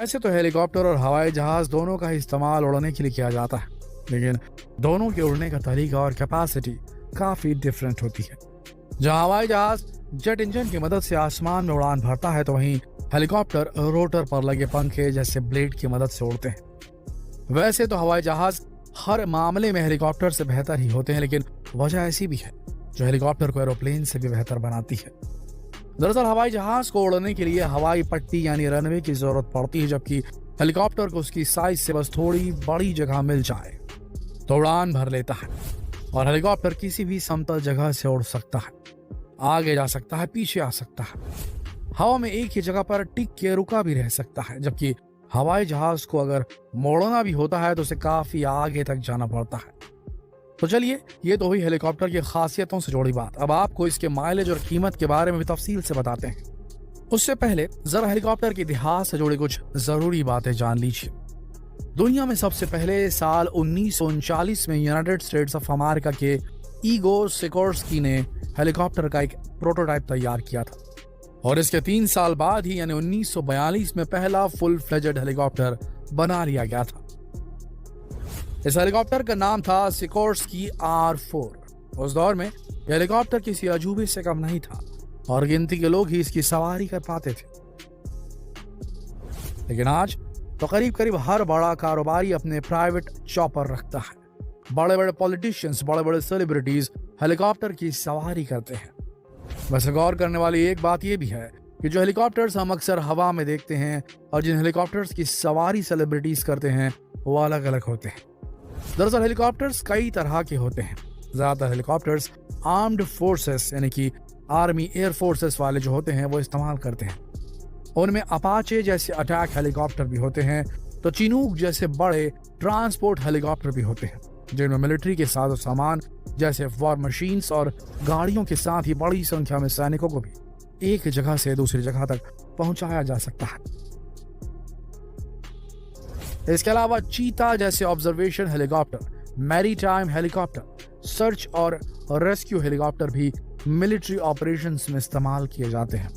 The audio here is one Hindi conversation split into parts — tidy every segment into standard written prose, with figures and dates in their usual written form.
वैसे तो हेलीकॉप्टर और हवाई जहाज दोनों का इस्तेमाल उड़ने के लिए किया जाता है, लेकिन दोनों के उड़ने का तरीका और कैपेसिटी काफी डिफरेंट होती है। जहां हवाई जहाज जेट इंजन की मदद से आसमान में उड़ान भरता है, तो वहीं हेलीकॉप्टर रोटर पर लगे पंखे जैसे ब्लेड की मदद से उड़ते हैं। वैसे तो हवाई जहाज हर मामले में हेलीकॉप्टर से बेहतर ही होते हैं, लेकिन वजह ऐसी भी है जो हेलीकॉप्टर को एरोप्लेन से भी बेहतर बनाती है। दरअसल हवाई जहाज को उड़ने के लिए हवाई पट्टी यानी रनवे की जरूरत पड़ती है, जबकि हेलीकॉप्टर को उसकी साइज से बस थोड़ी बड़ी जगह मिल जाए तो उड़ान भर लेता है और हेलीकॉप्टर किसी भी समतल जगह से उड़ सकता है, आगे जा सकता है, पीछे आ सकता है, हवा में एक ही जगह पर टिक के रुका भी रह सकता है। जबकि हवाई जहाज को अगर मोड़ना भी होता है तो उसे काफी आगे तक जाना पड़ता है। तो चलिए, ये तो हुई हेलीकॉप्टर की खासियतों से जुड़ी बात। अब आपको इसके माइलेज और कीमत के बारे में भी तफसील से बताते हैं। उससे पहले जरा हेलीकॉप्टर के इतिहास से जुड़ी कुछ जरूरी बातें जान लीजिए। दुनिया में सबसे पहले साल 1939 में यूनाइटेड स्टेट्स ऑफ अमेरिका के ईगोर सिकोर्स्की ने हेलीकॉप्टर का एक प्रोटोटाइप तैयार किया था और इसके 3 साल बाद ही यानी 1942 में पहला फुल फ्लेजेड हेलीकॉप्टर बना लिया गया था। इस हेलीकॉप्टर का नाम था सिकोर्स्की R4। उस दौर में हेलीकॉप्टर किसी अजूबे से कम नहीं था और गिनती के लोग ही इसकी सवारी कर पाते थे। लेकिन आज तो करीब करीब हर बड़ा कारोबारी अपने प्राइवेट चॉपर रखता है। बड़े बड़े पॉलिटिशियंस, बड़े बड़े सेलिब्रिटीज हेलीकॉप्टर की सवारी करते हैं। वैसे गौर करने वाली एक बात यह भी है कि जो हेलीकॉप्टर्स हम अक्सर हवा में देखते हैं और जिन हेलीकॉप्टर्स की सवारी सेलिब्रिटीज करते हैं वो अलग अलग होते हैं। दरअसल हेलीकॉप्टर्स कई तरह के होते हैं। ज्यादातर हेलीकॉप्टर्स आर्म्ड फोर्सेस यानी कि आर्मी एयर फोर्सेस वाले जो होते हैं वो इस्तेमाल करते हैं। उनमें अपाचे जैसे अटैक हेलीकॉप्टर भी होते हैं, तो चिनूक जैसे बड़े ट्रांसपोर्ट हेलीकॉप्टर भी होते हैं, जिनमें मिलिट्री के साथ सामान जैसे वॉर मशीन्स और गाड़ियों के साथ ही बड़ी संख्या में सैनिकों को भी एक जगह से दूसरी जगह तक पहुंचाया जा सकता है। इसके अलावा चीता जैसे observation helicopter, maritime helicopter, search और रेस्क्यू हेलीकॉप्टर भी मिलिट्री ऑपरेशंस में इस्तेमाल किए जाते हैं।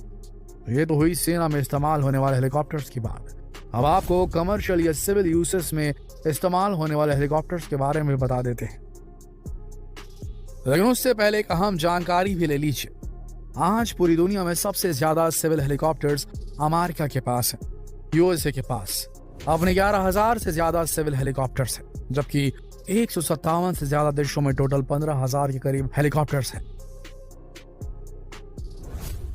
ये तो हुई सेना में इस्तेमाल होने वाले हेलीकॉप्टर्स की बात। अब आपको कमर्शियल या सिविल यूसेस में इस्तेमाल होने वाले हेलीकॉप्टर्स के बारे में बता देते हैं, लेकिन उससे पहले एक अहम जानकारी भी ले लीजिए। आज पूरी दुनिया में सबसे ज्यादा सिविल हेलीकॉप्टर्स अमेरिका के पास है। यूएसए के पास अपने 11,000 से ज्यादा सिविल हेलीकॉप्टर्स हैं, जबकि 157 से ज्यादा देशों में टोटल 15,000 के करीब हेलीकॉप्टर्स हैं।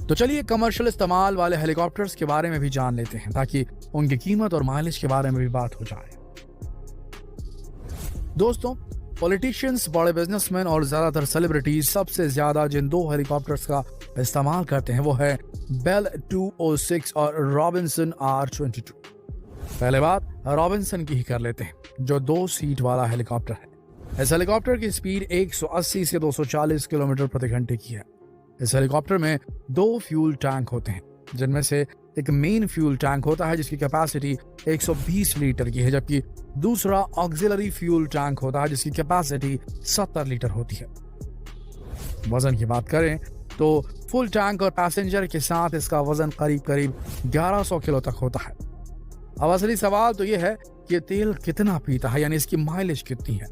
तो चलिए कमर्शियल इस्तेमाल वाले हेलीकॉप्टर्स के बारे में भी जान लेते हैं, ताकि उनकी कीमत और माइलेज के बारे में भी बात हो जाए। दोस्तों, पॉलिटिशियंस, बड़े बिजनेसमैन और ज्यादातर सेलिब्रिटीज सबसे ज्यादा जिन 2 हेलीकॉप्टर्स का इस्तेमाल करते हैं वो है बेल 206 और रॉबिन्सन R22। पहले बात रॉबिन्सन की ही कर लेते हैं, जो 2 सीट वाला हेलीकॉप्टर है। इस हेलीकॉप्टर की स्पीड 180 से 240 किलोमीटर प्रति घंटे की है। इस हेलीकॉप्टर में 2 फ्यूल टैंक होते हैं, जिनमें से एक मेन फ्यूल टैंक होता है जिसकी कैपेसिटी 120 लीटर की है, जबकि दूसरा ऑक्सिलरी फ्यूल टैंक होता है जिसकी कैपेसिटी 70 लीटर होती है। वजन की बात करें तो फुल टैंक और पैसेंजर के साथ इसका वजन करीब करीब 1100 किलो तक होता है। अब असली सवाल तो यह है कि तेल कितना पीता है, यानी इसकी माइलेज कितनी है।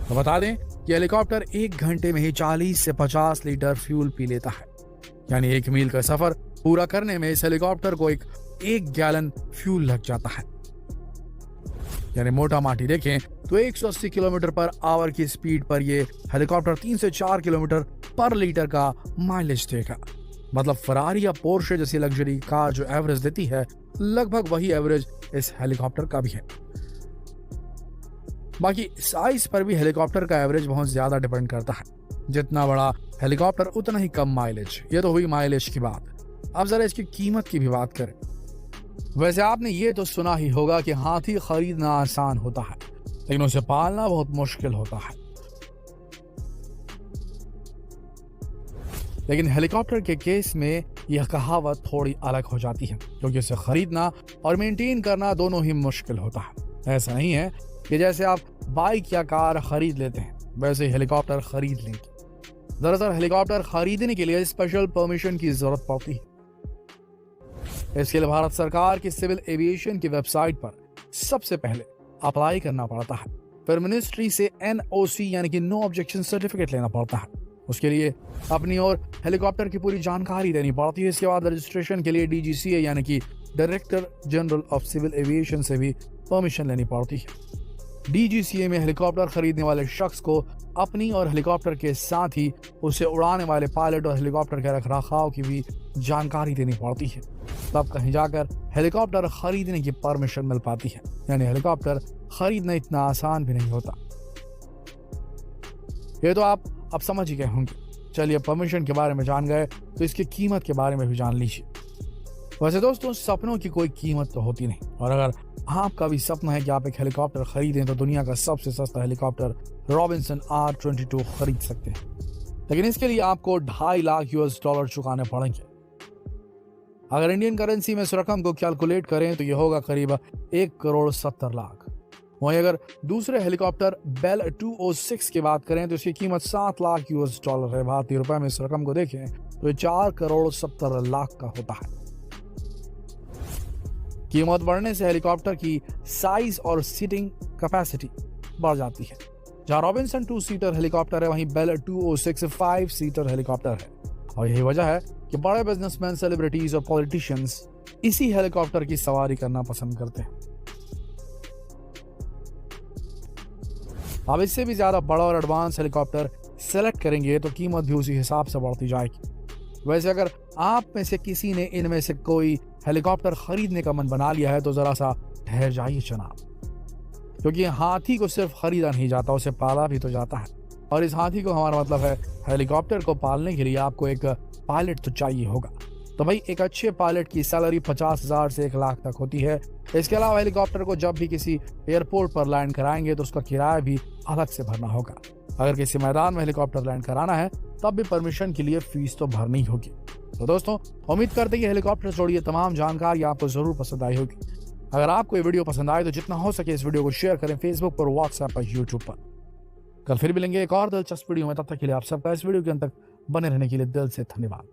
तो बता दें कि हेलीकॉप्टर 1 घंटे में ही 40 से 50 लीटर फ्यूल पी लेता है, यानी 1 मील का सफर पूरा करने में इस हेलीकॉप्टर को 1 गैलन फ्यूल लग जाता है। यानी मोटा माटी देखें तो 180 किलोमीटर पर आवर की स्पीड पर ये हेलीकॉप्टर 3 से 4 किलोमीटर पर लीटर का माइलेज देगा। मतलब फरारी या पोर्शे जैसी लग्जरी कार जो एवरेज देती है, लगभग वही एवरेज इस हेलीकॉप्टर का भी है। बाकी साइज पर भी हेलीकॉप्टर का एवरेज बहुत ज्यादा डिपेंड करता है। जितना बड़ा हेलीकॉप्टर उतना ही कम माइलेज। ये तो हुई माइलेज की बात। अब जरा इसकी कीमत की भी बात करें। वैसे आपने ये तो सुना ही होगा कि हाथी खरीदना आसान होता है, लेकिन उसे पालना बहुत मुश्किल होता है। लेकिन हेलीकॉप्टर के केस में यह कहावत थोड़ी अलग हो जाती है, क्योंकि इसे खरीदना और मेंटेन करना दोनों ही मुश्किल होता है। ऐसा नहीं है कि जैसे आप बाइक या कार खरीद लेते हैं वैसे हेलीकॉप्टर खरीद लेंगे। दरअसल हेलीकॉप्टर खरीदने के लिए स्पेशल परमिशन की जरूरत पड़ती है। इसके लिए भारत सरकार की सिविल एविएशन की वेबसाइट पर सबसे पहले अप्लाई करना पड़ता है, फिर मिनिस्ट्री से NOC यानी कि नो ऑब्जेक्शन सर्टिफिकेट लेना पड़ता है। उसके लिए अपनी और हेलीकॉप्टर की पूरी जानकारी देनी पड़ती है। इसके बाद रजिस्ट्रेशन के लिए DGCA यानी कि director general of civil aviation से भी परमिशन लेनी पड़ती है। DGCA में हेलीकॉप्टर खरीदने वाले शख्स को अपनी और हेलीकॉप्टर के साथ ही उसे उड़ाने वाले पायलट और हेलीकॉप्टर के रखरखाव की भी जानकारी देनी पड़ती है। तब कहीं जाकर हेलीकॉप्टर खरीदने की परमिशन मिल पाती है। यानी हेलीकॉप्टर खरीदना इतना आसान भी नहीं होता। ये तो आप अब समझ ही गए होंगे। चलिए परमिशन के बारे में जान गए तो इसकी कीमत के बारे में भी जान लीजिए। वैसे दोस्तों, सपनों की कोई कीमत तो होती नहीं, और अगर आपका भी सपना है कि आप एक हेलीकॉप्टर खरीदें तो दुनिया का सबसे सस्ता हेलीकॉप्टर रॉबिन्सन R22 खरीद सकते हैं। लेकिन इसके लिए आपको $2.5 लाख चुकाने पड़ेंगे। अगर इंडियन करेंसी में इस रकम को कैलकुलेट करें तो यह होगा करीब 1,70,00,000। वहीं अगर दूसरे हेलीकॉप्टर बेल 206 की बात करें तो इसकी कीमत $7 लाख है। भारतीय रुपए में इस रकम को देखें तो ये 4,70,00,000 का होता है। कीमत बढ़ने से हेलीकॉप्टर की साइज और सीटिंग कैपेसिटी बढ़ जाती है। जहां रॉबिन्सन 2 सीटर हेलीकॉप्टर है, वहीं बेल 206 5 सीटर हेलीकॉप्टर है। और यही वजह है कि बड़े बिजनेसमैन, सेलिब्रिटीज और पॉलिटिशियंस इसी हेलीकॉप्टर की सवारी करना पसंद करते हैं। अब इससे भी ज्यादा बड़ा और एडवांस हेलीकॉप्टर सेलेक्ट करेंगे तो कीमत भी उसी हिसाब से बढ़ती जाएगी। वैसे अगर आप में से किसी ने इनमें से कोई हेलीकॉप्टर खरीदने का मन बना लिया है तो जरा सा ठहर जाइए जनाब, क्योंकि हाथी को सिर्फ खरीदा नहीं जाता, उसे पाला भी तो जाता है। और इस हाथी को हमारा मतलब है हेलीकॉप्टर को पालने के लिए आपको एक पायलट तो चाहिए होगा। तो भाई एक अच्छे पायलट की सैलरी 50,000 से 1 लाख तक होती है। इसके अलावा हेलीकॉप्टर को जब भी किसी एयरपोर्ट पर लैंड कराएंगे तो उसका किराया भी अलग से भरना होगा। अगर किसी मैदान में हेलीकॉप्टर लैंड कराना है तब भी परमिशन के लिए फीस तो भरनी होगी। तो दोस्तों, उम्मीद करते हैं कि हेलीकॉप्टर से जुड़ी तमाम जानकारी आपको जरूर पसंद आई होगी। अगर आपको ये वीडियो पसंद आए तो जितना हो सके इस वीडियो को शेयर करें फेसबुक पर, व्हाट्सएप पर, यूट्यूब पर। कल फिर मिलेंगे एक और दिलचस्प वीडियो में। तब तक के लिए आप सबका इस वीडियो के अंत तक बने रहने के लिए दिल से धन्यवाद।